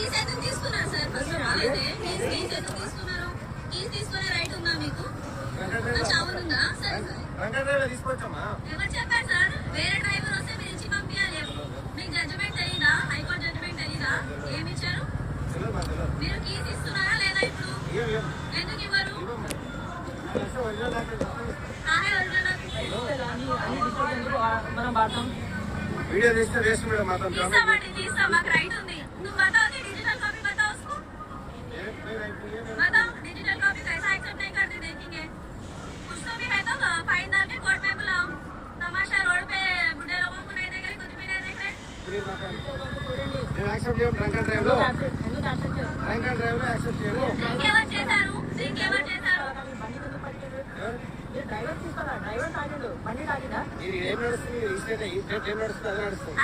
Keys ఎందుకు తీసుకున్నారు sir? First of all అయితే కీస్ ఎందుకు తీసుకున్నారు? కీస్ తీసుకునే రైట్ ఉందా మీకు? చావునుందా సార్? ఎవరు చెప్పారు సార్? వేరే డ్రైవర్ వస్తే మీరు ఇచ్చి పంపించాలి. మీకు జడ్జిమెంట్ తెలీదా? హైకోర్టు జడ్జిమెంట్ తెలీదా? ఏమి ఇచ్చారు? మీరు కీస్ ఇస్తున్నారా లేదా? ఇప్పుడు ఎందుకు ఇవ్వరు? वीडियो देखते रेस्ट में माता तीसरा मार्क राइट होंगी। तुम बताओ कि डिजिटल कॉपी बताओ उसको। बताओ डिजिटल कॉपी कैसा एक्सेप्ट नहीं करते देखेंगे। कुछ तो भी है तो फाइन डाल के कोर्ट में बुलाओ। तमाशा रोड पे बुढ़े लोगों को नहीं देख रहे, कुछ भी नहीं देख रहे। एक्सेप्ट किया ड्रंक एंड ड्राइव लो। ड्रंक एंड ड्राइव लो एक्सेप्ट किया लो। ड्रिंक ఎవరు చేశారు? డ్రింక్ ఎవరు చేశారు? డ్రైవర్ తీసుకోరా, డ్రైవర్ తాగాడు, బండి తాగినా? ఇది ఏం నడుస్తుంది? ఈ స్టేట్ ఏం నడుస్తుంది? అది నడుస్తుంది.